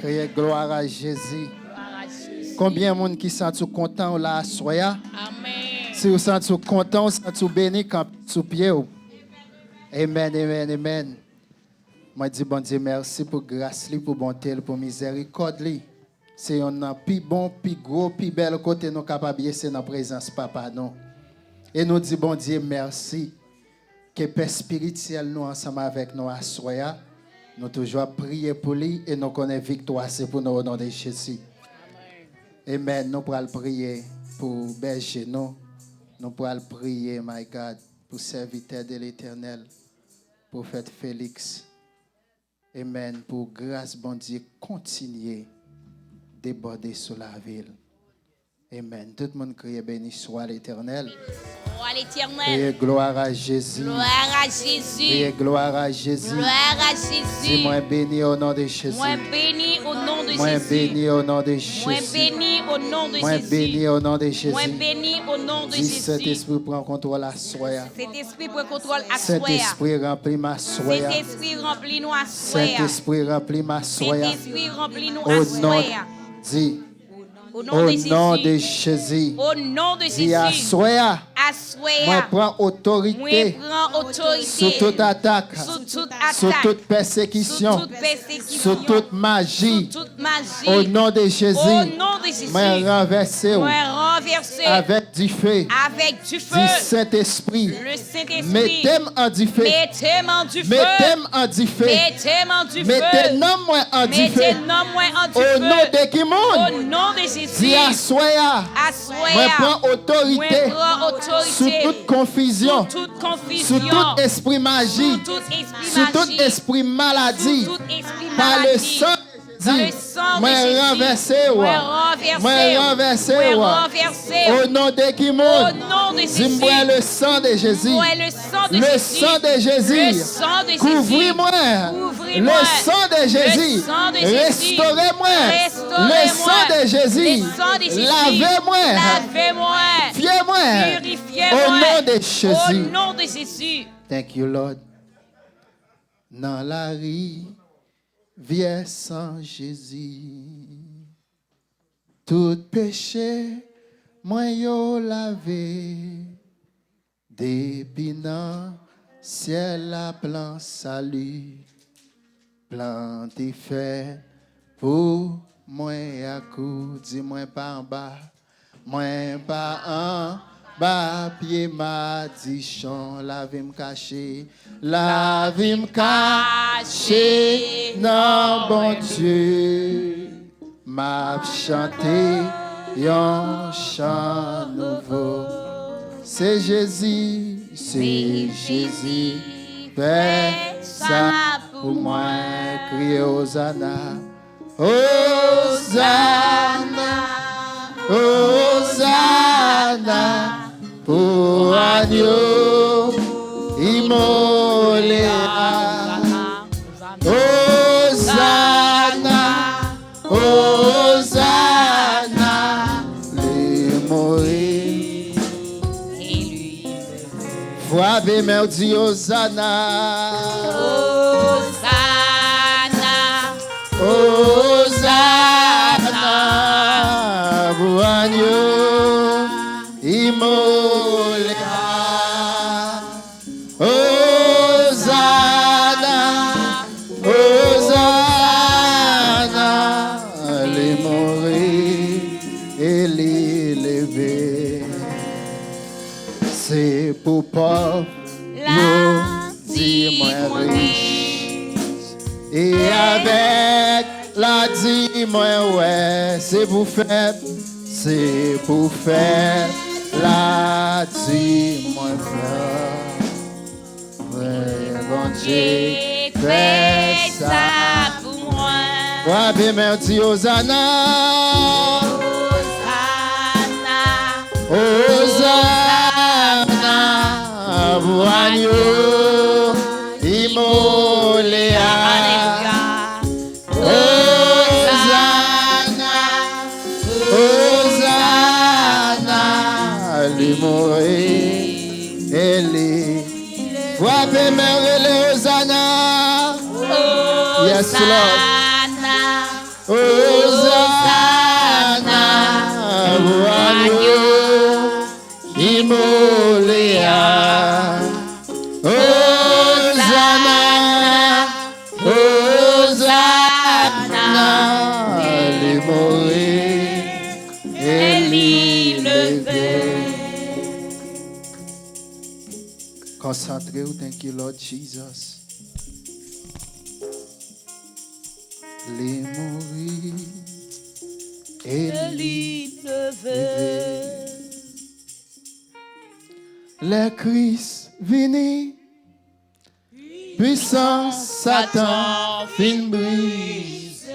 Criez gloire à Jésus. Combien de monde qui sont content là soya? Amen. Si vous sentez content, vous sentez béni quand sous pied. Amen, amen, amen. Moi dis bon Dieu merci pour grâce, pour bonté, pour miséricorde. C'est un plus bon, plus gros, plus bel côté nous capables de c'est dans présence papa non. Et nous dit bon Dieu merci que Père spirituel nous ensemble avec nous à soya. Nous toujours prier pour lui et nous connaissons victoire c'est pour nous au nom de Jésus. Amen. Nous pourrons prier pour berger nous. Nous pourrons prier, my God, pour serviteur de l'Éternel, prophète Félix. Amen. Pour grâce, bon Dieu, continuer déborder sur la ville. Amen. Tout le monde crie béni soit l'Éternel. Gloire à l'Éternel. Criez gloire à Jésus. Gloire à Jésus. Criez gloire à Jésus. Gloire à Jésus. Dis-moi béni au nom de Jésus. Moi béni au nom de Moi Jésus. béni au nom de Jésus. Moi béni au nom de Moi Jésus. béni au nom de Jésus. Moi béni au nom de Dis Jésus. Saint-Esprit prend contrôle à soya. Cet-esprit prend contrôle à soya. Saint-Esprit remplit ma soya. Cet-esprit remplit nous à soya. Saint-Esprit remplit ma soya. Cet-esprit remplit nous Au à nom, soya. dis, Au nom au de nom de Jésus. Jésus. Au nom de Dis à Jésus. soya. À Moi soya. prends Moi autorité prends autorité. sur toute attaque, Sur toute sur attaque. toute persécution, Sur toute persécution. sur toute magie. Sur toute magie. Au nom de Jésus. Au nom de Jésus. Moi renverser Moi renverser. avec du feu. Avec du feu. Du Saint-Esprit. Le Saint-Esprit. Mettez-moi en du feu. Mettez-moi du feu. Mettez-moi en du feu. Mettez-moi du feu. Mettez-moi en du feu. Mettez-moi en du Au feu. nom de qui Au monde? nom de Jésus. Dis à soya. À Moi soya. prends autorité Moi prends autorité. sous toute confusion, Sous toute confusion. sous tout esprit magie, Sous tout esprit sous tout magie. esprit maladie, Sous tout esprit par le maladie. sang Dans le de sang de moi Jésus. renverser, Moi renverser. moi renverser, Moi renverser. au nom de qui Au monde? nom de Jésus. Dis-moi le sang de Jésus, Moi le sang de le Jésus. sang de Jésus, Le sang de Jésus. couvris-moi, Couvris-moi. le sang de Jésus, Le sang de Jésus. restaurez-moi, Restaurez-moi. le sang de Jésus, Le sang de Jésus. lavez-moi, Lavez-moi. fiez-moi, Purifiez-moi. au nom de Jésus. Au nom de Jésus. Thank you, Lord. Dans la rivière sans Jésus, tout péché, moi yo lavé, depuis dans ciel la plan salut, plan t'y fait pour moi à coup, dis-moi pas en bas, moi pas en bas, pied m'a dit chant, la vie me caché, la vie me caché, non bon Dieu, m'a chanté un chant nouveau. C'est Jésus, fait ça pour moi, crier Hosanna, Hosanna, Hosanna, pour agneau immolé. Hosanna, Hosanna, les mourir. Voyez, mais dit Hosanna, Hosanna. Hosanna, pour agneau immolé. Hosanna, Hosanna, les mourir et les lever. C'est pour pauvres, dis-moi riche. Et avec la dis-moi ouais, c'est pour faire la dis-moi frère. Ouais, bon Dieu, fais ça. Pour moi. Ouais, bien, merci, Hosanna. Hosanna, pour agneau immolé. Hosanna, Hosanna, lui mourir et lui. Frappez mes relais, Hosanna. Yes, Lord. Hosanna, agneau immolé. Hosanna, Hosanna, l'immolé et l'élevé. Concentrez-vous, thank you, Lord Jesus. Les mourir et l'élevé. Le Christ vini, puissance Satan fin brise.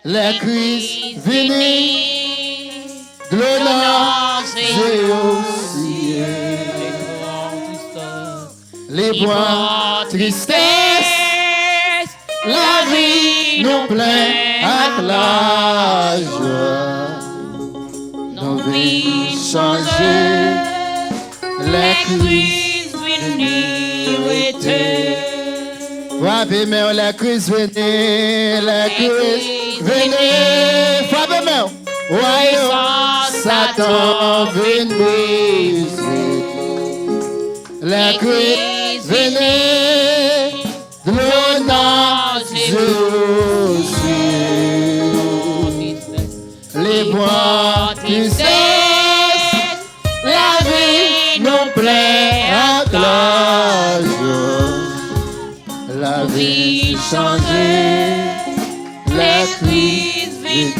Le Christ vini, glorieux et aussi. Les bois tristesse, la vie nous plaît à la joie. Nos vies changées, les Christ venus. Frappez main, les Christ venus, les Christ venus. Frappez main, voyons Satan venus. Les Christ venus, glorieux aussi. Les bois tristesse, la vie nous plaît à la joie. La vie changée, les Christ venus.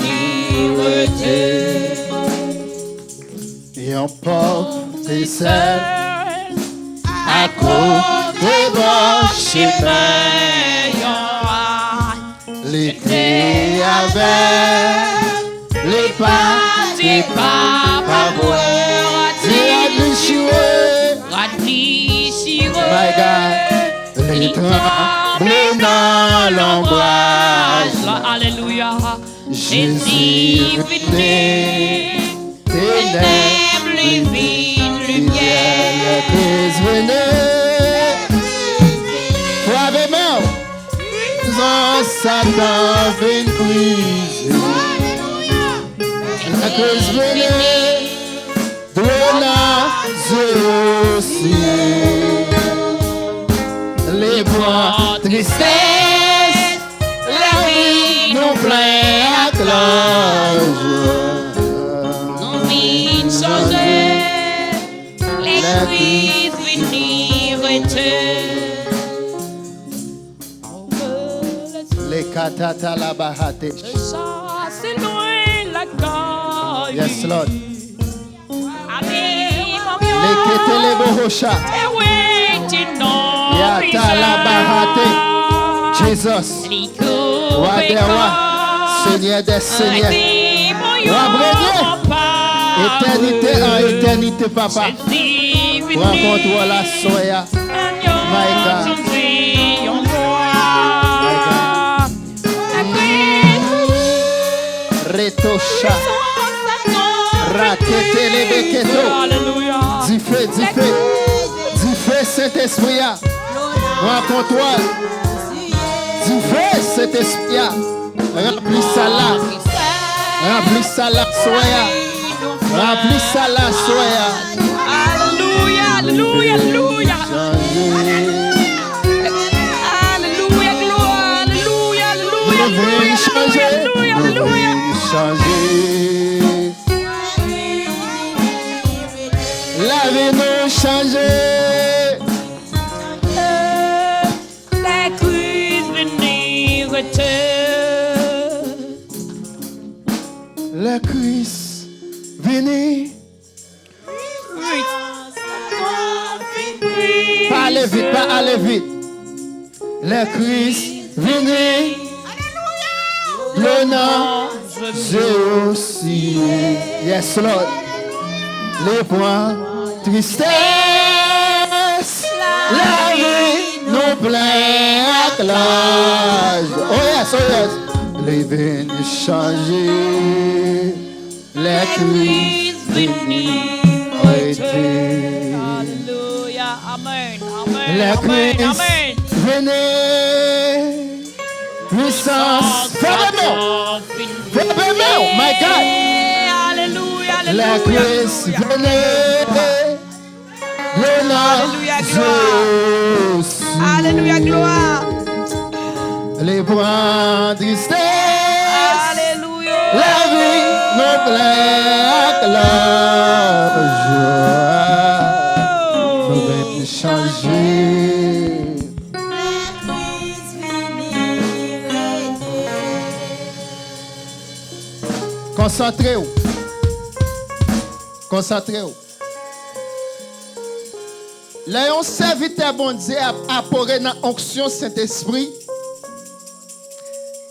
Et on porte seul à côté de chemin. L'été avec les pas des papas bois. My God, les tremblants l'ombrage. Alléluia. Jésus venait, ténèbres, livide lumière. Le Christ venait, frappez-moi. Satan vient briser. La Christ venait, glorieux aussi. Les bois tristesse, la vie nous plaît à la joie. Nos vies changées, les Christ venus. Les katata la bahate. C'est loin la caille. Yes, Lord. Les ketele bohosha. Yata la bahate. Jesus. Roi des rois. Seigneur des seigneurs. Roi premier. Éternité en éternité, papa. Rencontre la soya. My God. Retosha. Rakete les beketo. Dis feu, Saint-Esprit. Rencontre-toi. Dis feu, Saint-Esprit. Remplis ça là. Remplis ça là, soya. Remplis ça là, soya. Alléluia, alléluia, alléluia. Alléluia, gloire, alléluia, alléluia, alléluia, alléluia. La vie nous changer. La Christ venir. Le Christ venir. Pas aller vite, pas aller vite. Le Christ venir. Le nom Jésus aussi. Yes, Lord. Les points tristesse, la vie nous plaît à l'âge. Oh yes, oh yes. Les veines changées, les Christ venus. Alléluia, amen, amen, Les amen, Christ amen. venez, puissance. Fermez-moi. Fermez-moi. My God. Alléluia, La alléluia. Christ venez. Le Alléluia, nom Alléluia, gloire. Les points de tristesse. Alléluia. La vie nous plaît la joie. Nous devons changer. Concentrez-vous. Concentrez-vous. Léon serviteur bon Dieu a apporté dans l'onction Saint-Esprit.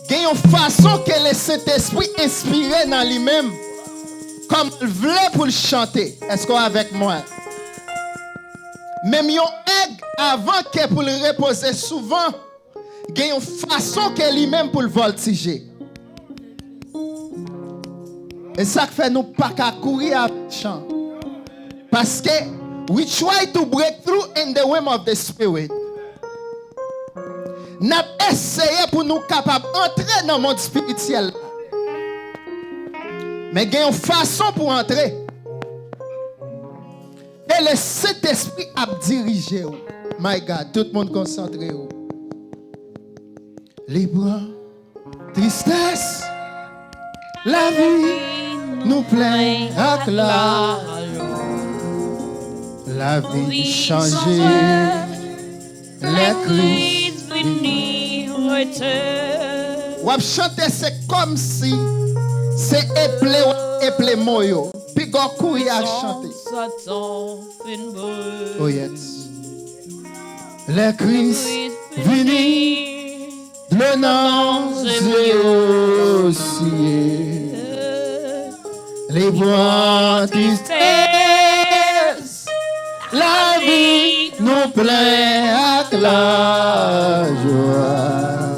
Il y a une façon que le Saint-Esprit inspiré dans lui-même, comme il voulait pour le chanter. Est-ce qu'on est avec moi? Même yon aigle avant que pour le reposer souvent, il y a une façon que lui-même pour le voltiger. Et ça fait nous pas qu'à courir avec le chant. Parce que we try to break through in the realm of the spirit. Nous avons essayé pour nous capables d'entrer dans le monde spirituel. Mais il y a une façon pour entrer. Et le Saint-Esprit a dirigé. My God, tout le monde concentré. Libre, tristesse, la vie nous plaît avec la vie changée, les cris. Ou chanter c'est comme si c'est éplé moyo. Puis Goku y a chanté. Oh yes. Les cris venus le nom aussi. Les voix tristesse. La vie nous plaît avec la joie.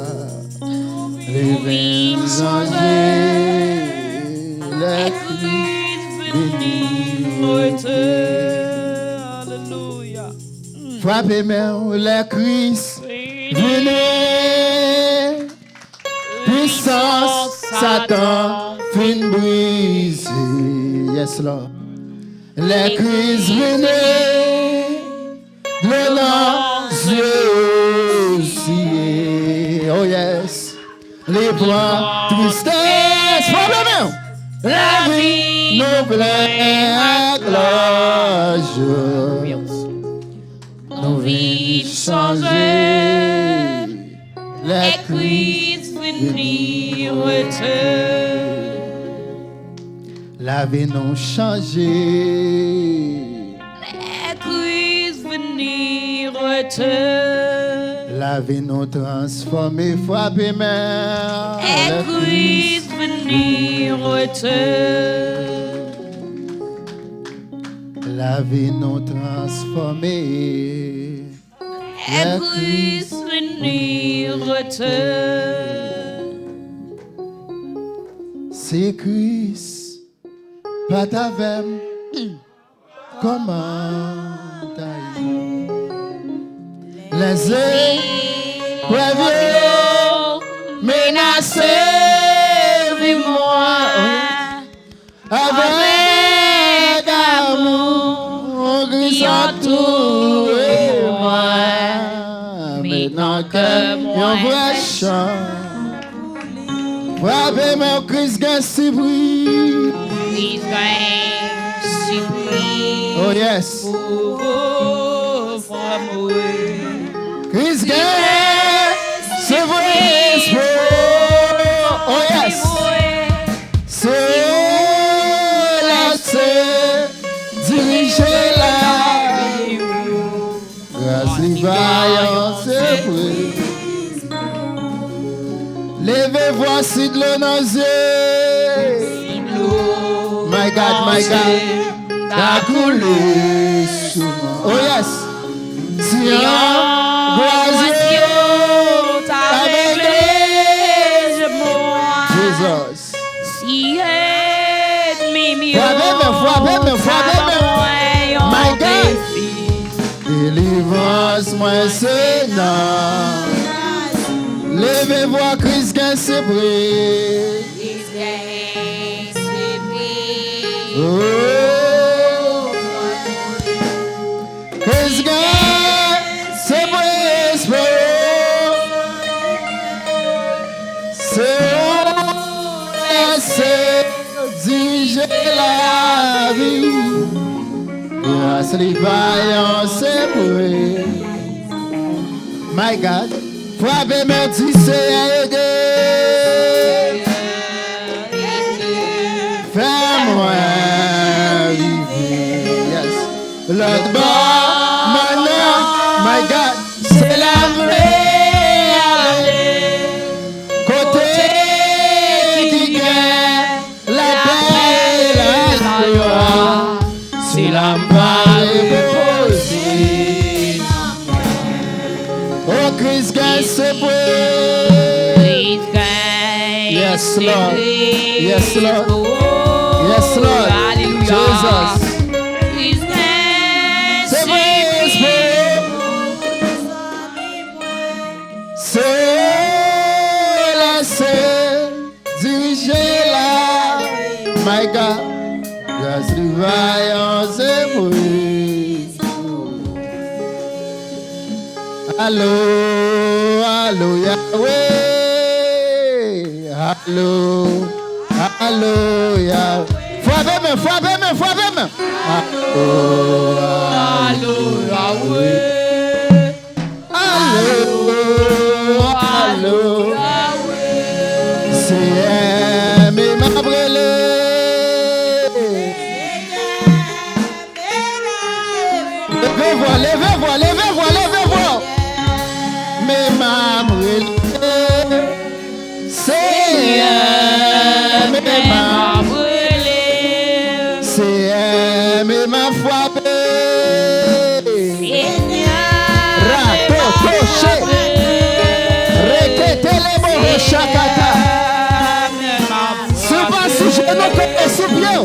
Les vins changés, les cris Alléluia. frappez-moi, les cris venez. Puissance, Satan, fin brisé. Yes, Lord. Les cris venez. Le nom aussi. Oh yes. Les points tristesse. Frappez-moi. La vie nous plaît avec la joie. Nous venons changer. Les cris venir la vie nous changer. Les cris venir La vie nous transformer. Frapper mère. Les cris venir La vie nous transformer. Les cris venir C'est Christ, pas ta veine, comment t'ailles. Les épreuves menacées, vis-moi avec amour, Christ entoure-moi. Maintenant que mon vrai chant, frappez mon Christ gagne si bruit. Oh yes. Christ gagne si bruit. Oh yes. C'est laisser diriger la grâce vaillant c'est bruit. Levez voici de l'eau dans les yeux. My God, t'as coulé souvent. Oh yes. Si un boisio avec les Jesus. Si ennemi frappez-moi. My God. Délivrance, moi, Seigneur. Levez-vous, Christ gagne ses prix. Oh, Christ gagne ses prix. C'est diriger la vie. Grâce les vaillants, c'est pour. My God, frappez merci, c'est aider. Fais-moi arriver. Yes. L'autre bord, maintenant, my God, c'est la vraie. Côté qui gagne la paix et la joie. Si la main est posée. Oh, Christ gagne ce prix. Yes, Lord. Yes, Lord. Yes, Lord. Hallelujah. Jesus. C'est diriger la. My God. Grâce du vaillant, c'est pour. Allô, allô, Yahweh. Allô, allô, Yahweh. Frappez-moi, frappez-moi, frappez-moi. Allô, allô, Yahweh. Allô, allô. C'est mes ma brûlé. Levez-vous, levez-vous, levez-vous, levez-vous. Mes ma brûlé. C'est mes ma brûlé. C'est mes ma frappé. Rato, toché. Répétez les mots, chakata. C'est pas si je ne connais sous bien.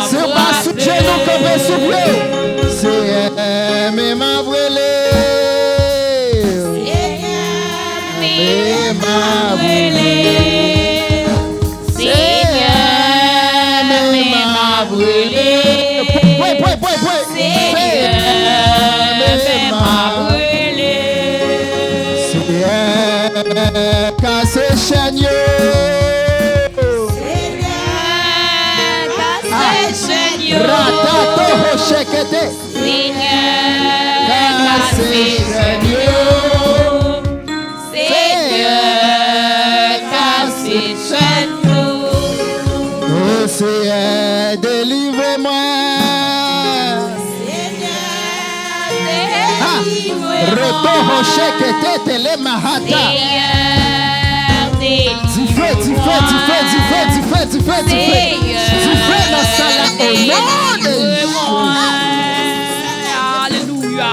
C'est pas si je ne connais sous bien. C'est mes ma brûlé. Mes ma brûlé. C'est mes ma brûlé. C'est mes ma brûlé. C'est cassé chagnon. Ratato hoshekete. Cassé chagnon. Cassé chagnon. Oh Seigneur, délivre-moi. Roto hoshekete tele mahata. Du feu, du feu, du feu, du feu, du feu, du feu, du feu. Du feu dans sa la au nom de Jésus. Alléluia.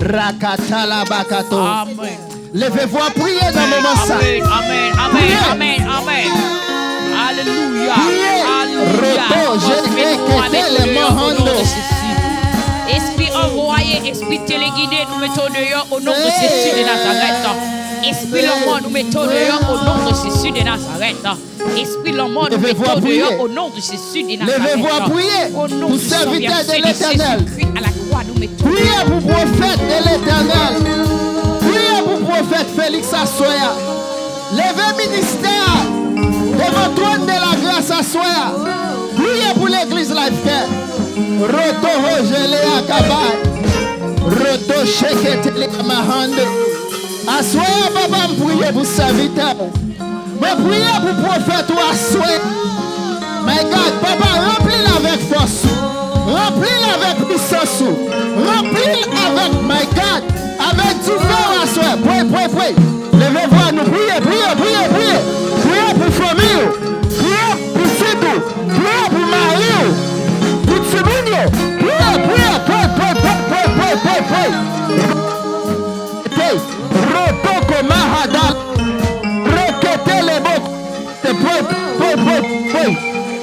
Rakatala bakato. Amen. Levez-vous à prier dans le moment ça. Amen, amen, amen, amen, amen. Alléluia. Alléluia. Roto, j'ai écouté les mohandos. Esprit envoyé, esprit téléguidé, nous mettons dehors au nom de Jésus de Nazareth. Esprit l'homme, nous mettons dehors au nom de Jésus de Nazareth. Esprit l'homme, nous mettons dehors au nom de Jésus de Nazareth. Levez-vous à prier Au nom pour du serviteur sang de l'Éternel. Jésus-Christ à la croix, nous mettons. Priez pour prophète de l'Éternel. Priez pour prophète Félix Assoya. Levez ministère devant trône de la grâce Assoya. Priez pour l'église Life Care. Roto Rogele Akabay. Roto Sheketele Mahande. Assoya papa, priez pour serviteur. Mais priez pour prophète ou Assoya. My God, papa, remplis-la avec force. Remplis-la avec puissance. Remplis-la avec, my God, avec du feu Assoya. Priez. Levez-vous à nous, priez. Priez pour famille. Priez pour Sidou. Priez pour Marie. Pour Tibunio. Priez. Rotoko Mahadal. Rekete les mots. Priez.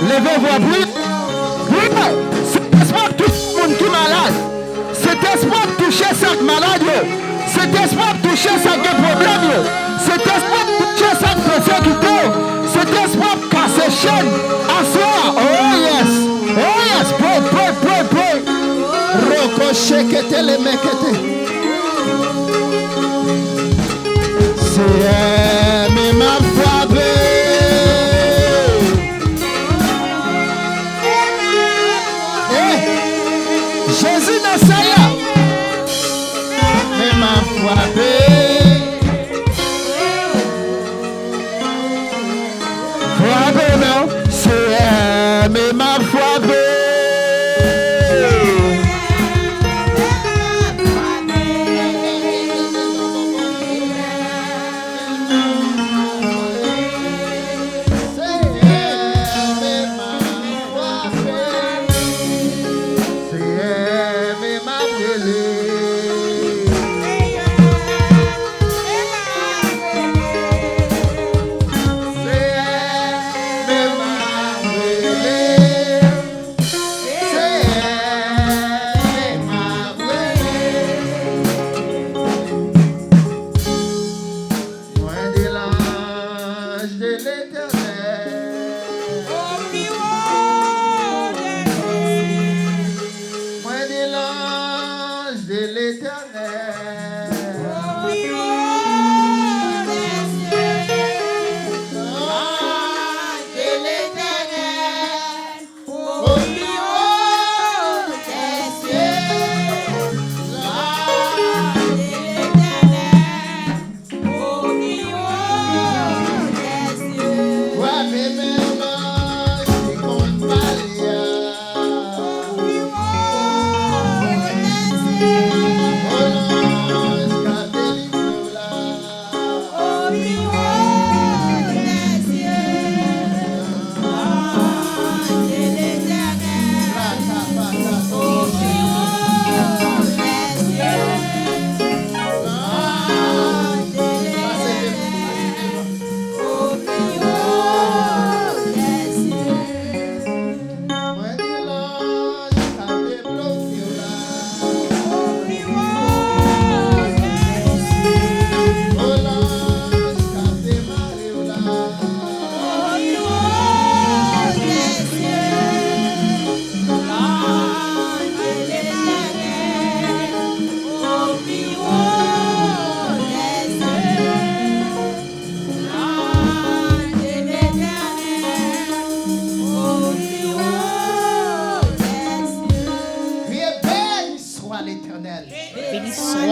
Levez-vous à prier. Cet espoir touche le monde qui est malade. Cet espoir touche chaque malade. Cet esprit a touché ça qui problème. Cet esprit a touché ça qui persécuté. Cet esprit a cassé chaîne. Assoir. Oh yes. Oh yes. Pray. Roko shekete le mekete. C'est ma foi. Jésus Nassaya. Mais ma foi. C'est ma foi.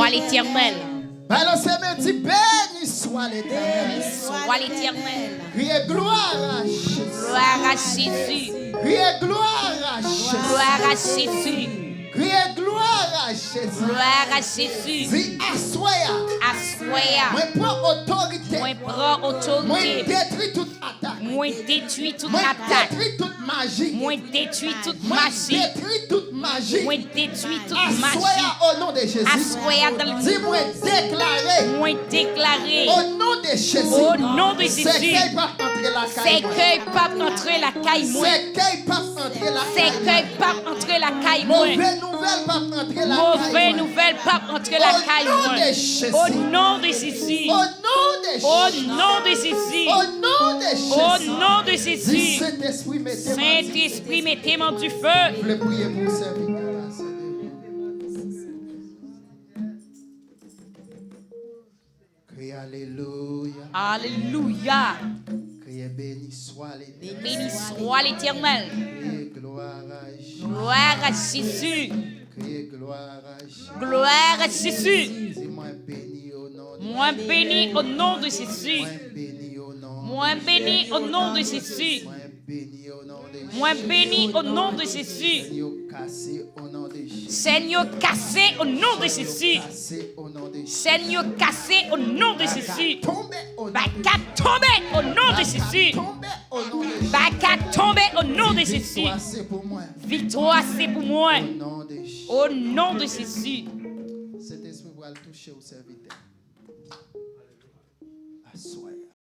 l'Éternel. Balancez-moi, dis béni soit l'Éternel. Béni soit l'Éternel. Criez gloire à Jésus. Gloire à Jésus. Criez gloire à Jésus. Gloire à Jésus. Criez gloire à Jésus. Gloire à Jésus. Dis assoya. Assoya. Moi prends autorité. Moi prends Moi autorité. détruis toute attaque. Moi détruis toute Moi attaque. détruis toute magie. Moi détruis toute Moi magie. détruis toute magie. Moi détruis toute magie. Assoya au nom de Jésus. Assoya dans le Dis-moi déclarer. moi déclarer Au nom de Jésus. au nom de C'est Jésus. qu'il pas entrer la C'est caille. que pas entrer la caille moi. C'est qu'il pas entrer la C'est caille. que pas entrer la caille moi. Mauvaise nouvelle pas entrer la Mauvaise caille. nouvelle pas entrer la caille Au nom moi. de Jésus. Au nom de Jésus. Au nom de Jésus. Au nom de Jésus. Au nom de Jésus. Au nom de Dis Jésus. Saint-Esprit, mettez-moi. Saint-Esprit, mettez-moi du feu. Je voulais prier pour le serviteur. Criez Alléluia. Alléluia. Criez béni soit l'Éternel. Béni soit l'Éternel. Criez gloire à Jésus. Gloire à Jésus. Criez gloire à Jésus. Gloire à Jésus. Dis-moi béni au nom de Moi béni au nom de Jésus. Moi béni au nom. Moi béni au nom de Jésus. Moi béni au nom de Jésus. Moi béni au nom de Jésus. Seigneur cassé au nom de Jésus. Seigneur cassé au nom de Jésus. Cassé au nom de Jésus. Seigneur cassé au nom de Jésus. Tombé au nom Baka tomber au nom de Jésus. Tombé au nom de Jésus. Baka tomber au nom de Jésus. Victoire, c'est pour moi. Victoire c'est pour moi. Au nom de Jésus. Au nom de Jésus. Cet esprit va le toucher au serviteur.